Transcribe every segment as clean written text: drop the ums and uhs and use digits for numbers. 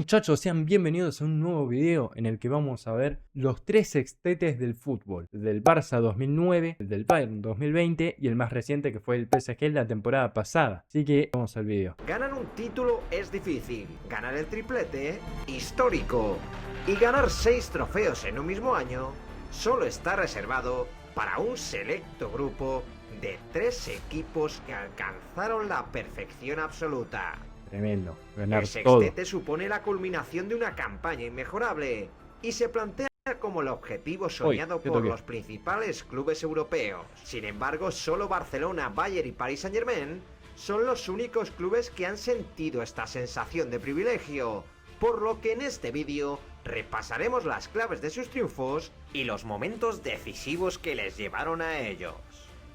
Muchachos, sean bienvenidos a un nuevo video en el que vamos a ver los tres sextetes del fútbol. El del Barça 2009, el del Bayern 2020 y el más reciente que fue el PSG la temporada pasada. Así que vamos al video. Ganar un título es difícil, ganar el triplete, histórico. Y ganar 6 trofeos en un mismo año solo está reservado para un selecto grupo de 3 equipos que alcanzaron la perfección absoluta. Tremendo, ganar el todo. sextete supone la culminación de una campaña inmejorable y se plantea como el objetivo soñado por los principales clubes europeos. Sin embargo, solo Barcelona, Bayern y Paris Saint-Germain son los únicos clubes que han sentido esta sensación de privilegio, por lo que en este vídeo repasaremos las claves de sus triunfos y los momentos decisivos que les llevaron a ellos.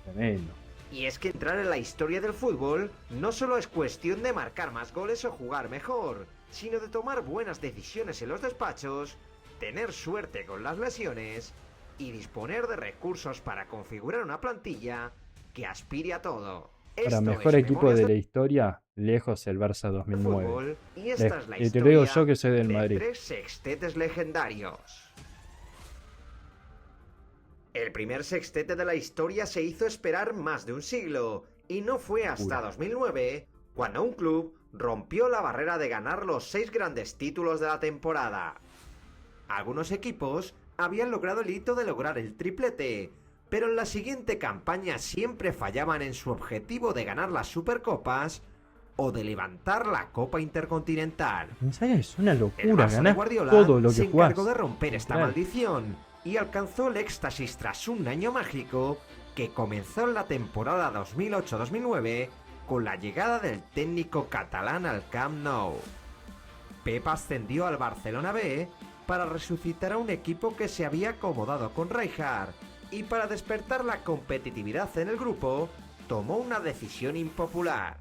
Tremendo. Y es que entrar en la historia del fútbol no solo es cuestión de marcar más goles o jugar mejor, sino de tomar buenas decisiones en los despachos, tener suerte con las lesiones y disponer de recursos para configurar una plantilla que aspire a todo. Para mejor equipo de la historia, lejos el Barça 2009. Fútbol, y esta es la y te lo digo yo que soy del de Madrid. 3 sextetes legendarios. El primer sextete de la historia se hizo esperar más de un siglo, y no fue hasta 2009 cuando un club rompió la barrera de ganar los 6 grandes títulos de la temporada. Algunos equipos habían logrado el hito de lograr el triplete, pero en la siguiente campaña siempre fallaban en su objetivo de ganar las Supercopas o de levantar la Copa Intercontinental. Es una El locura, Barça de ganar Guardiola todo lo que se jugás. encargó de romper esta maldición y alcanzó el éxtasis tras un año mágico que comenzó en la temporada 2008-2009 con la llegada del técnico catalán al Camp Nou. Pep ascendió al Barcelona B para resucitar a un equipo que se había acomodado con Rijkaard y para despertar la competitividad en el grupo tomó una decisión impopular.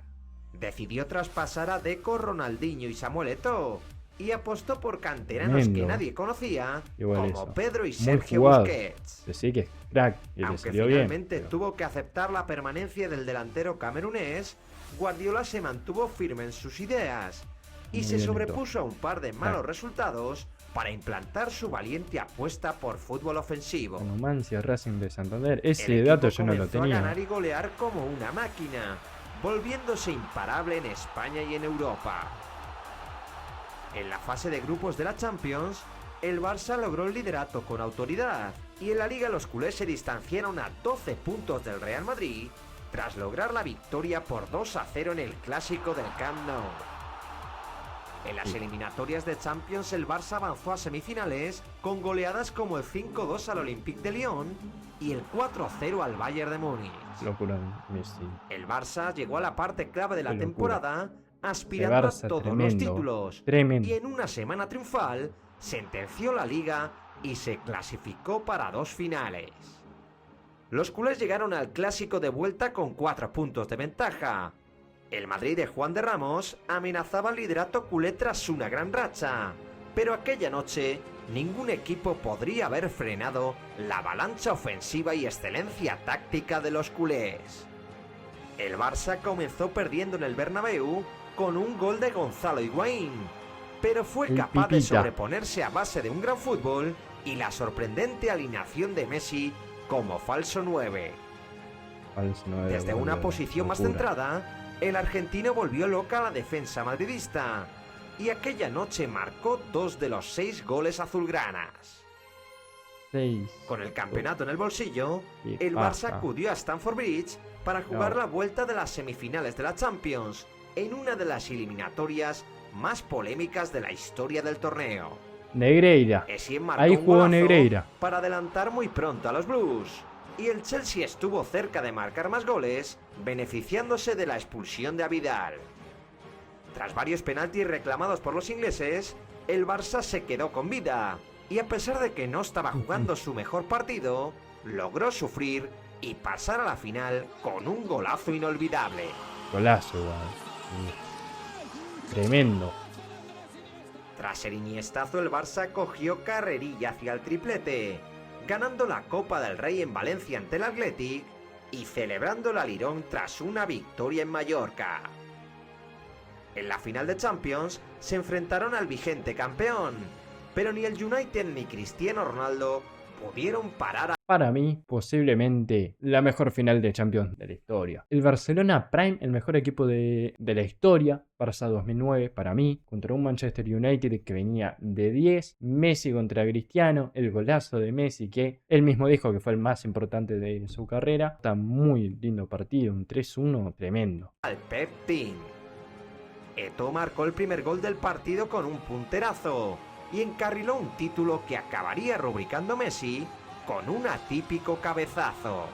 Decidió traspasar a Deco, Ronaldinho y Samuel Eto'o y apostó por canteranos que nadie conocía, como Pedro y Sergio Busquets. Sí que es crack y aunque le salió finalmente bien, tuvo que aceptar la permanencia del delantero camerunés, Guardiola se mantuvo firme en sus ideas y se sobrepuso a un par de malos resultados para implantar su valiente apuesta por fútbol ofensivo. Numancia, Racing de Santander, ese dato yo no lo tenía. A ganar y golear como una máquina, volviéndose imparable en España y en Europa. En la fase de grupos de la Champions, el Barça logró el liderato con autoridad y en la Liga los culés se distanciaron a 12 puntos del Real Madrid tras lograr la victoria por 2-0 en el clásico del Camp Nou. En las eliminatorias de Champions el Barça avanzó a semifinales con goleadas como el 5-2 al Olympique de Lyon y el 4-0 al Bayern de Múnich. Locura, Messi. El Barça llegó a la parte clave de la temporada aspirando a todos los títulos y en una semana triunfal sentenció la Liga y se clasificó para 2 finales. Los culés llegaron al clásico de vuelta con 4 puntos de ventaja. El Madrid de Juan de Ramos amenazaba el liderato culé tras una gran racha, pero aquella noche ningún equipo podría haber frenado la avalancha ofensiva y excelencia táctica de los culés. El Barça comenzó perdiendo en el Bernabéu con un gol de Gonzalo Higuaín, pero fue capaz de sobreponerse a base de un gran fútbol y la sorprendente alineación de Messi como falso 9. Desde una posición más centrada, el argentino volvió loca a la defensa madridista y aquella noche marcó 2 de los 6 goles azulgranas. Con el campeonato en el bolsillo, el Barça acudió a Stamford Bridge para jugar la vuelta de las semifinales de la Champions en una de las eliminatorias más polémicas de la historia del torneo. Negreira. Ahí jugó Negreira para adelantar muy pronto a los Blues. Y el Chelsea estuvo cerca de marcar más goles, beneficiándose de la expulsión de Vidal. Tras varios penaltis reclamados por los ingleses, el Barça se quedó con vida y a pesar de que no estaba jugando su mejor partido, logró sufrir y pasar a la final con un golazo inolvidable. Golazo, igual. Tremendo. Tras el iniestazo, el Barça cogió carrerilla hacia el triplete, ganando la Copa del Rey en Valencia ante el Athletic y celebrando el Alirón tras una victoria en Mallorca. En la final de Champions se enfrentaron al vigente campeón, pero ni el United ni Cristiano Ronaldo pudieron parar a... Para mí, posiblemente la mejor final de Champions de la historia. El Barcelona Prime, el mejor equipo de la historia. Barça 2009 para mí, contra un Manchester United que venía de 10. Messi contra Cristiano, el golazo de Messi que él mismo dijo que fue el más importante de su carrera. Está muy lindo partido, un 3-1 tremendo. Al Pep Team. Eto'o marcó el primer gol del partido con un punterazo y encarriló un título que acabaría rubricando Messi con un atípico cabezazo.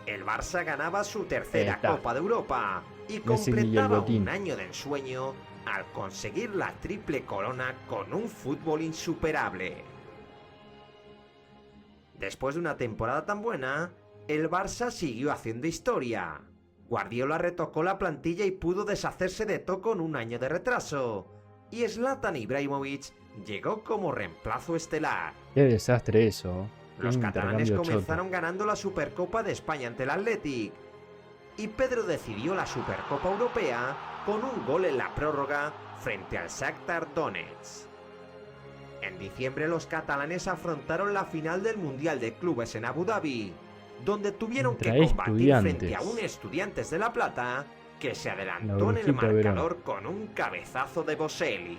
El Barça ganaba su tercera Copa de Europa y completaba un año de ensueño al conseguir la triple corona con un fútbol insuperable. Después de una temporada tan buena, el Barça siguió haciendo historia. Guardiola retocó la plantilla y pudo deshacerse de Eto'o con un año de retraso. Y Zlatan Ibrahimovic llegó como reemplazo estelar. Qué desastre eso. Los catalanes comenzaron ganando la Supercopa de España ante el Athletic. Y Pedro decidió la Supercopa Europea con un gol en la prórroga frente al Shakhtar Donetsk. En diciembre los catalanes afrontaron la final del Mundial de Clubes en Abu Dhabi, donde tuvieron que combatir frente a un Estudiantes de La Plata que se adelantó en el marcador con un cabezazo de Boselli.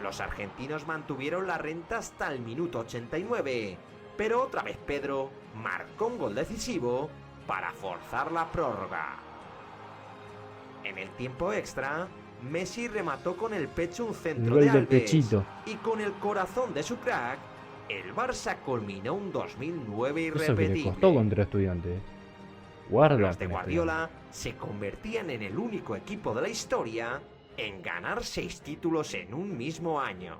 Los argentinos mantuvieron la renta hasta el minuto 89, pero otra vez Pedro marcó un gol decisivo para forzar la prórroga. En el tiempo extra, Messi remató con el pecho un centro de Alves y con el corazón de su crack, el Barça culminó un 2009 irrepetible. Eso que le costó contra Estudiantes. Los de Guardiola se convertían en el único equipo de la historia en ganar 6 títulos en un mismo año.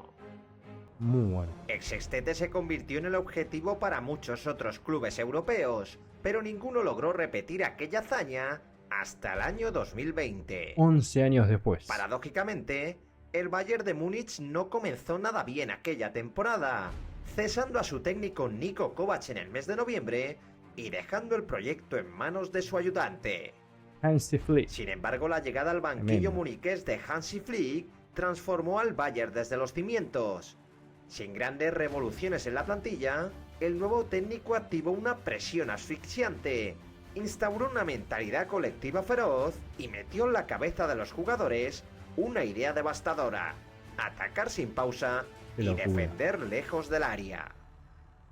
Muy bueno. El sextete se convirtió en el objetivo para muchos otros clubes europeos, pero ninguno logró repetir aquella hazaña hasta el año 2020. 11 años después. Paradójicamente, el Bayern de Múnich no comenzó nada bien aquella temporada, cesando a su técnico Niko Kovac en el mes de noviembre y dejando el proyecto en manos de su ayudante, Hansi Flick. Sin embargo, la llegada al banquillo muniqués de Hansi Flick transformó al Bayern desde los cimientos. Sin grandes revoluciones en la plantilla, el nuevo técnico activó una presión asfixiante, instauró una mentalidad colectiva feroz y metió en la cabeza de los jugadores una idea devastadora: atacar sin pausa y defender lejos del área.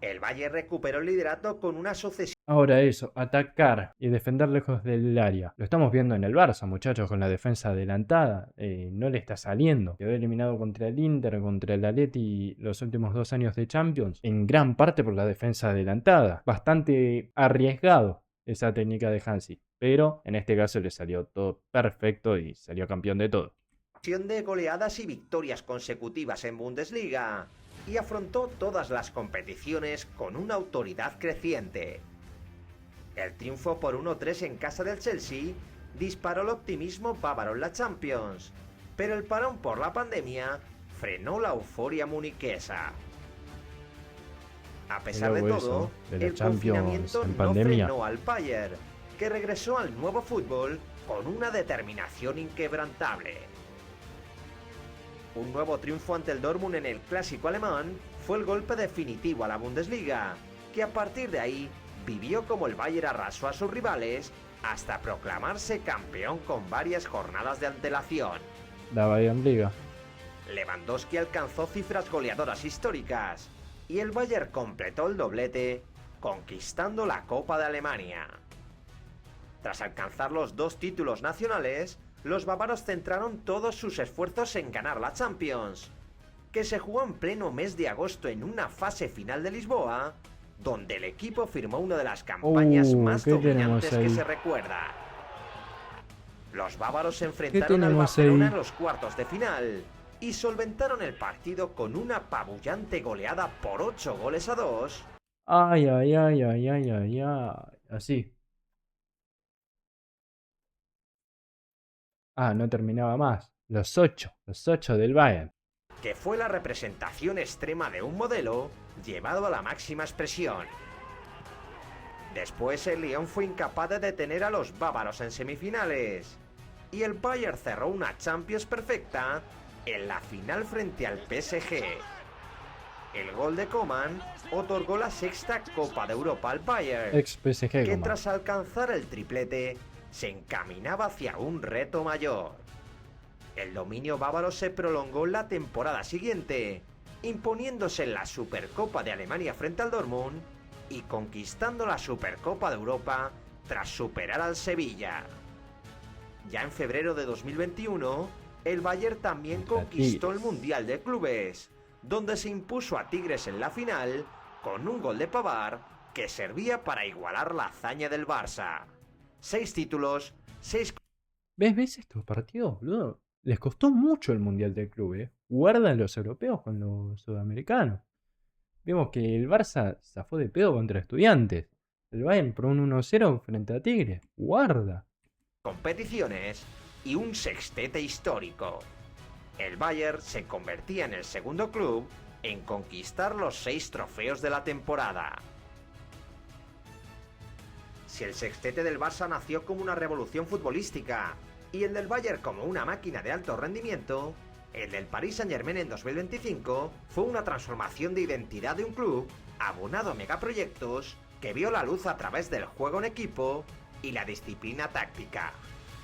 El Bayern recuperó el liderato con una sucesión. Ahora eso, atacar y defender lejos del área. Lo estamos viendo en el Barça, muchachos, con la defensa adelantada. No le está saliendo. Quedó eliminado contra el Inter, contra el Atleti los últimos 2 años de Champions. En gran parte por la defensa adelantada. Bastante arriesgado esa técnica de Hansi. Pero en este caso le salió todo perfecto y salió campeón de todo. De goleadas y victorias consecutivas en Bundesliga. Y afrontó todas las competiciones con una autoridad creciente. El triunfo por 1-3 en casa del Chelsea disparó el optimismo bávaro en la Champions, pero el parón por la pandemia frenó la euforia muniquesa. A pesar de todo, el confinamiento no frenó al Bayern, que regresó al nuevo fútbol con una determinación inquebrantable. Un nuevo triunfo ante el Dortmund en el clásico alemán fue el golpe definitivo a la Bundesliga, que a partir de ahí vivió como el Bayern arrasó a sus rivales hasta proclamarse campeón con varias jornadas de antelación. La Bayernliga. Lewandowski alcanzó cifras goleadoras históricas y el Bayern completó el doblete conquistando la Copa de Alemania. Tras alcanzar los 2 títulos nacionales, los bávaros centraron todos sus esfuerzos en ganar la Champions, que se jugó en pleno mes de agosto en una fase final de Lisboa, donde el equipo firmó una de las campañas más dominantes que se recuerda. Los bávaros se enfrentaron al Barcelona en los cuartos de final y solventaron el partido con una apabullante goleada por 8-2. Ay, ay, ay, ay, ay, ay, ay. Así. Ah, no terminaba más. Los 8 del Bayern. Que fue la representación extrema de un modelo llevado a la máxima expresión. Después el Lyon fue incapaz de detener a los bávaros en semifinales. y el Bayern cerró una Champions perfecta en la final frente al PSG. El gol de Coman otorgó la sexta Copa de Europa al Bayern, ex-PSG, que tras alcanzar el triplete se encaminaba hacia un reto mayor. El dominio bávaro se prolongó en la temporada siguiente, imponiéndose en la Supercopa de Alemania frente al Dortmund y conquistando la Supercopa de Europa tras superar al Sevilla. Ya en febrero de 2021, el Bayern también conquistó el Mundial de Clubes, donde se impuso a Tigres en la final con un gol de Pavard que servía para igualar la hazaña del Barça. 6 títulos, 6... ¿Ves estos partidos, boludo? Les costó mucho el Mundial de Clubes. Guardan los europeos con los sudamericanos. Vemos que el Barça zafó de pedo contra Estudiantes. El Bayern por un 1-0 frente a Tigres. Guarda. Competiciones y un sextete histórico. El Bayern se convertía en el segundo club en conquistar los 6 trofeos de la temporada. Si el sextete del Barça nació como una revolución futbolística y el del Bayern como una máquina de alto rendimiento, el del Paris Saint-Germain en 2025 fue una transformación de identidad de un club abonado a megaproyectos que vio la luz a través del juego en equipo y la disciplina táctica.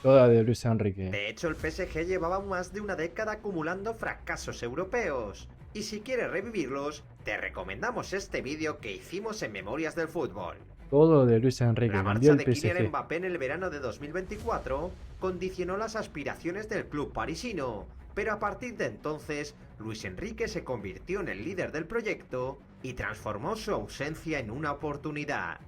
Toda de Luis Enrique. De hecho, el PSG llevaba más de una década acumulando fracasos europeos. Y si quieres revivirlos, te recomendamos este vídeo que hicimos en Memorias del Fútbol. Todo de Luis Enrique. La marcha de Kylian Mbappé en el verano de 2024 condicionó las aspiraciones del club parisino, pero a partir de entonces, Luis Enrique se convirtió en el líder del proyecto y transformó su ausencia en una oportunidad.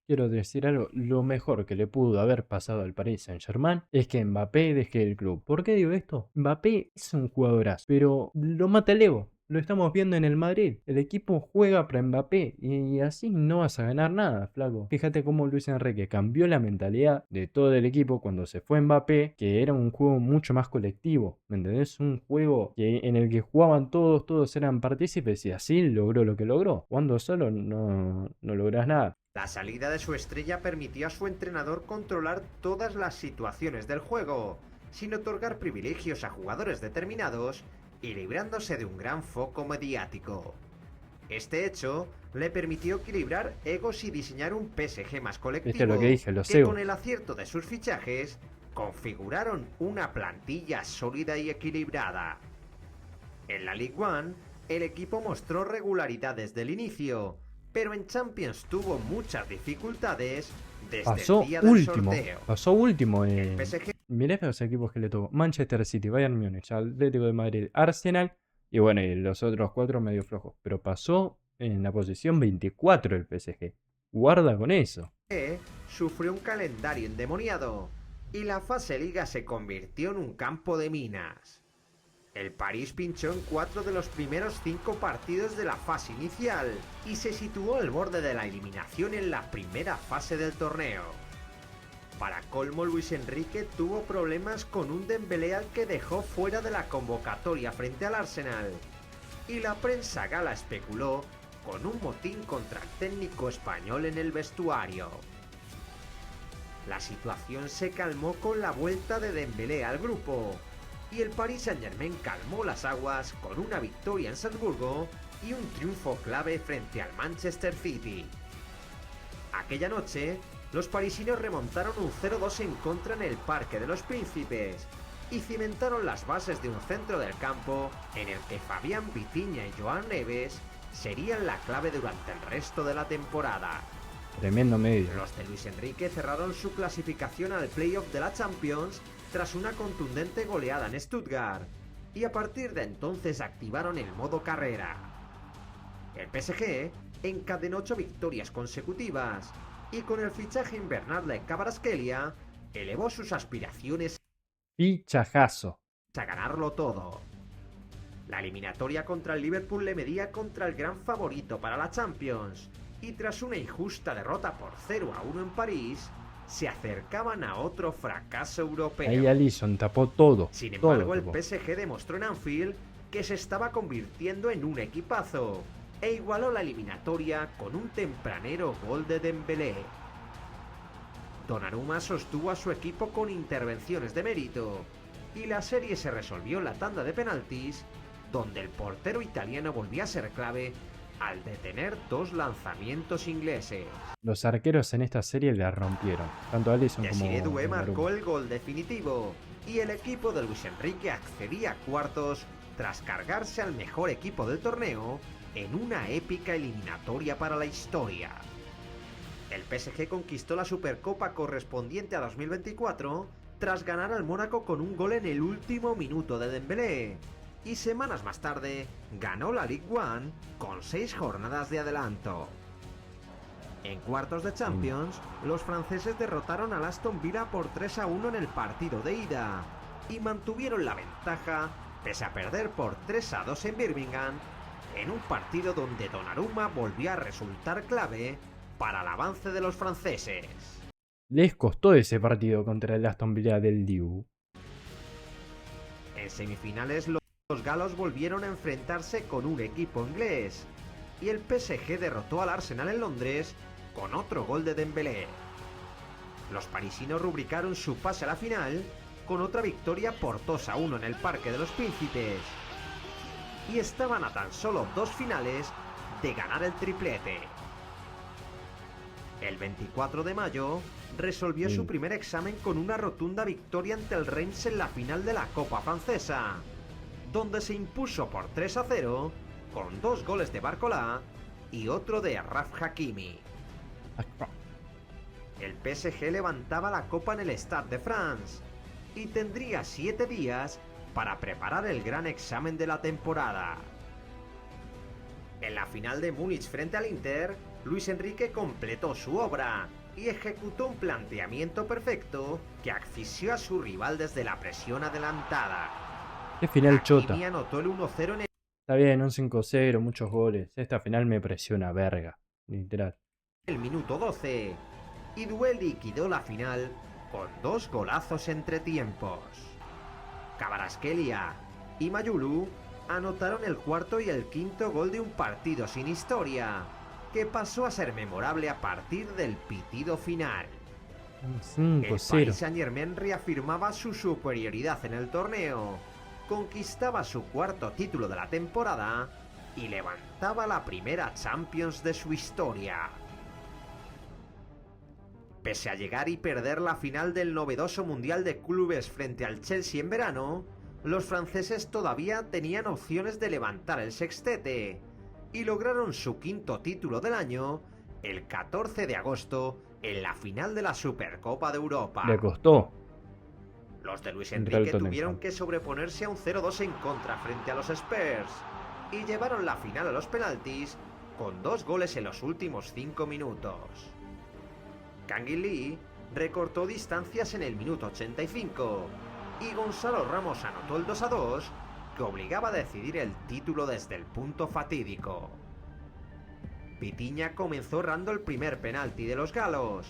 Quiero decir algo, lo mejor que le pudo haber pasado al Paris Saint-Germain es que Mbappé deje el club. ¿Por qué digo esto? Mbappé es un jugadorazo, pero lo mata el ego. Lo estamos viendo en el Madrid. El equipo juega para Mbappé y así no vas a ganar nada, flaco. Fíjate cómo Luis Enrique cambió la mentalidad de todo el equipo cuando se fue Mbappé, que era un juego mucho más colectivo. ¿Me entendés? Un juego en el que jugaban todos eran partícipes y así logró lo que logró. Jugando solo no lográs nada. La salida de su estrella permitió a su entrenador controlar todas las situaciones del juego, sin otorgar privilegios a jugadores determinados y librándose de un gran foco mediático. Este hecho le permitió equilibrar egos y diseñar un PSG más colectivo lo que dije, que con el acierto de sus fichajes configuraron una plantilla sólida y equilibrada. En la Ligue 1, el equipo mostró regularidad desde el inicio, pero en Champions tuvo muchas dificultades desde el día del sorteo. Pasó último. El PSG... Mirá los equipos que le tocó. Manchester City, Bayern Múnich, Atlético de Madrid, Arsenal y bueno, y los otros 4 medio flojos. Pero pasó en la posición 24 el PSG. Guarda con eso. Sufrió un calendario endemoniado y la fase liga se convirtió en un campo de minas. El París pinchó en 4 de los primeros 5 partidos de la fase inicial y se situó al borde de la eliminación en la primera fase del torneo. Para colmo, Luis Enrique tuvo problemas con un Dembélé al que dejó fuera de la convocatoria frente al Arsenal, y la prensa gala especuló con un motín contra el técnico español en el vestuario. La situación se calmó con la vuelta de Dembélé al grupo, y el Paris Saint-Germain calmó las aguas con una victoria en Salzburgo y un triunfo clave frente al Manchester City. Aquella noche, los parisinos remontaron un 0-2 en contra en el Parque de los Príncipes y cimentaron las bases de un centro del campo en el que Fabián Vitinha y Joan Neves serían la clave durante el resto de la temporada. Tremendo medio. Los de Luis Enrique cerraron su clasificación al playoff de la Champions tras una contundente goleada en Stuttgart, y a partir de entonces activaron el modo carrera. El PSG encadenó 8 victorias consecutivas y con el fichaje invernal de Kvaratskhelia elevó sus aspiraciones fichajazo a ganarlo todo. La eliminatoria contra el Liverpool le medía contra el gran favorito para la Champions, y tras una injusta derrota por 0-1 en París, se acercaban a otro fracaso europeo. Ahí Alisson tapó todo. Sin embargo, el PSG demostró en Anfield que se estaba convirtiendo en un equipazo e igualó la eliminatoria con un tempranero gol de Dembélé. Donnarumma sostuvo a su equipo con intervenciones de mérito y la serie se resolvió en la tanda de penaltis, donde el portero italiano volvió a ser clave al detener 2 lanzamientos ingleses. Los arqueros en esta serie la rompieron, tanto Alisson como Desiré Doué Donnarumma. marcó el gol definitivo y el equipo de Luis Enrique accedía a cuartos tras cargarse al mejor equipo del torneo en una épica eliminatoria para la historia. El PSG conquistó la Supercopa correspondiente a 2024 tras ganar al Mónaco con un gol en el último minuto de Dembélé, y semanas más tarde ganó la Ligue 1 con 6 jornadas de adelanto. En cuartos de Champions, los franceses derrotaron al Aston Villa por 3-1 en el partido de ida y mantuvieron la ventaja pese a perder por 3-2 en Birmingham, en un partido donde Donnarumma volvió a resultar clave para el avance de los franceses. Les costó ese partido contra el Aston Villa del Dibu. En semifinales los galos volvieron a enfrentarse con un equipo inglés y el PSG derrotó al Arsenal en Londres con otro gol de Dembélé. Los parisinos rubricaron su pase a la final con otra victoria por 2-1 en el Parque de los Príncipes y estaban a tan solo 2 finales de ganar el triplete. El 24 de mayo resolvió su primer examen con una rotunda victoria ante el Reims en la final de la Copa Francesa, donde se impuso por 3-0 con 2 goles de Barcola y otro de Achraf Hakimi. El PSG levantaba la copa en el Stade de France y tendría 7 días para preparar el gran examen de la temporada. En la final de Múnich frente al Inter, Luis Enrique completó su obra y ejecutó un planteamiento perfecto que asfixió a su rival desde la presión adelantada. Qué final chota. Hakimi anotó el 1-0 en el... Está bien, un 5-0, muchos goles. Esta final me presiona verga, literal. el minuto 12 y Doué liquidó la final con 2 golazos entre tiempos. Kvaratskhelia y Mayulu anotaron el cuarto y el quinto gol de un partido sin historia, que pasó a ser memorable a partir del pitido final. Un El 5-0. Paris Saint-Germain reafirmaba su superioridad en el torneo, conquistaba su 4º título de la temporada y levantaba la primera Champions de su historia. Pese a llegar y perder la final del novedoso Mundial de Clubes frente al Chelsea en verano, los franceses todavía tenían opciones de levantar el sextete y lograron su 5º título del año el 14 de agosto en la final de la Supercopa de Europa. Le costó. Los de Luis Enrique tuvieron que sobreponerse a un 0-2 en contra frente a los Spurs y llevaron la final a los penaltis con 2 goles en los últimos 5 minutos. Kangin Lee recortó distancias en el minuto 85 y Gonzalo Ramos anotó el 2-2 que obligaba a decidir el título desde el punto fatídico. Vitinha comenzó errando el primer penalti de los galos,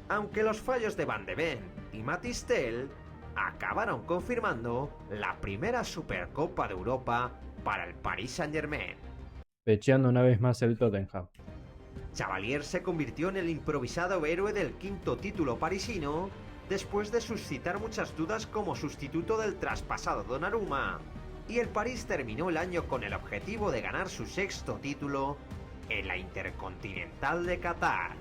aunque los fallos de Van de Ven y Matistel acabaron confirmando la primera Supercopa de Europa para el Paris Saint-Germain. Pecheando una vez más el Tottenham. Chevalier se convirtió en el improvisado héroe del 5º título parisino después de suscitar muchas dudas como sustituto del traspasado Donnarumma, y el París terminó el año con el objetivo de ganar su 6º título en la Intercontinental de Qatar.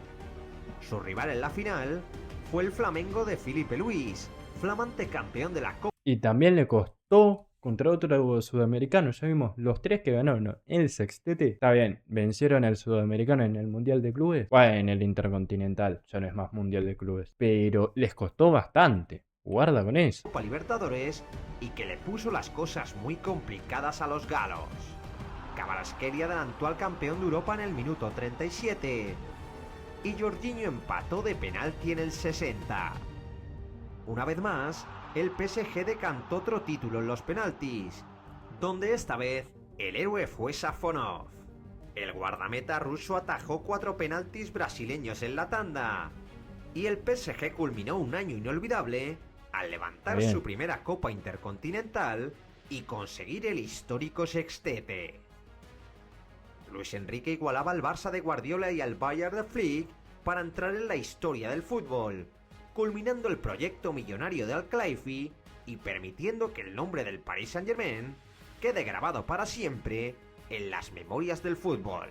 Su rival en la final fue el Flamengo de Filipe Luis, flamante campeón de la Copa. Y también le costó contra otro sudamericano. Ya vimos los 3 que ganaron el sextete. Está bien, vencieron al sudamericano en el Mundial de Clubes. Bueno, en el Intercontinental, ya no es más Mundial de Clubes. Pero les costó bastante. Guarda con eso. Copa Libertadores y que le puso las cosas muy complicadas a los galos. Kvaratskhelia adelantó al campeón de Europa en el minuto 37 y Jorginho empató de penalti en el 60. Una vez más, el PSG decantó otro título en los penaltis, donde esta vez el héroe fue Safonov. El guardameta ruso atajó 4 penaltis brasileños en la tanda, y el PSG culminó un año inolvidable al levantar su primera Copa Intercontinental y conseguir el histórico sextete. Luis Enrique igualaba al Barça de Guardiola y al Bayern de Flick para entrar en la historia del fútbol, culminando el proyecto millonario de Al-Khelaifi y permitiendo que el nombre del Paris Saint-Germain quede grabado para siempre en las memorias del fútbol.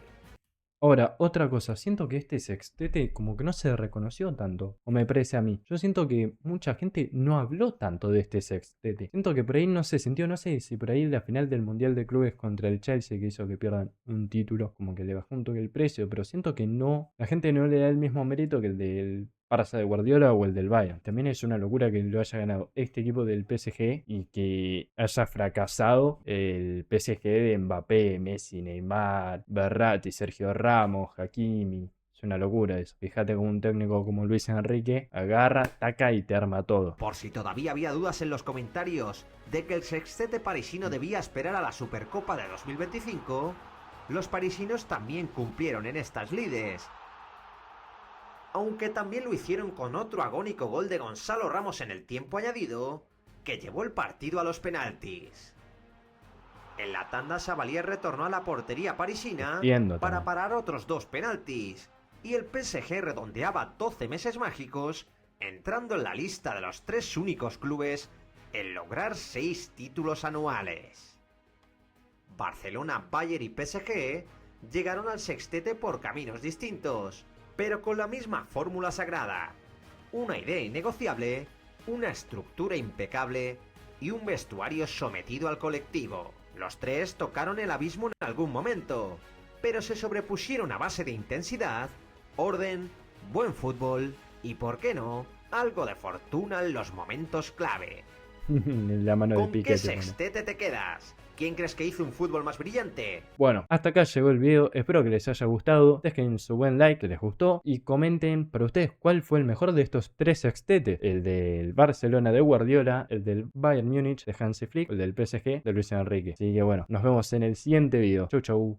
Ahora, otra cosa, siento que este sextete como que no se reconoció tanto, o me parece a mí. Yo siento que mucha gente no habló tanto de este sextete. Siento que por ahí no se sintió, no sé si por ahí la final del Mundial de Clubes contra el Chelsea que hizo que pierdan un título, como que le bajó un toque el precio, pero siento que no, la gente no le da el mismo mérito que el del Barça de Guardiola o el del Bayern. También es una locura que lo haya ganado este equipo del PSG y que haya fracasado el PSG de Mbappé, Messi, Neymar, Verratti, Sergio Ramos, Hakimi. Es una locura eso. Fíjate como un técnico como Luis Enrique agarra, taca y te arma todo. Por si todavía había dudas en los comentarios de que el sextete parisino debía esperar a la Supercopa de 2025, los parisinos también cumplieron en estas lides. Aunque también lo hicieron con otro agónico gol de Gonzalo Ramos en el tiempo añadido, que llevó el partido a los penaltis. En la tanda, Savalier retornó a la portería parisina para parar otros 2 penaltis, y el PSG redondeaba 12 meses mágicos, entrando en la lista de los 3 únicos clubes en lograr 6 títulos anuales. Barcelona, Bayern y PSG llegaron al sextete por caminos distintos, pero con la misma fórmula sagrada: una idea innegociable, una estructura impecable y un vestuario sometido al colectivo. Los 3 tocaron el abismo en algún momento, pero se sobrepusieron a base de intensidad, orden, buen fútbol y, por qué no, algo de fortuna en los momentos clave. La mano de Piqué. ¿Con qué sextete te quedas? ¿Quién crees que hizo un fútbol más brillante? Bueno, hasta acá llegó el video, espero que les haya gustado, dejen su buen like que les gustó y comenten para ustedes cuál fue el mejor de estos 3 sextetes, el del Barcelona de Guardiola, el del Bayern Múnich de Hansi Flick, el del PSG de Luis Enrique. Así que bueno, nos vemos en el siguiente video. Chau chau.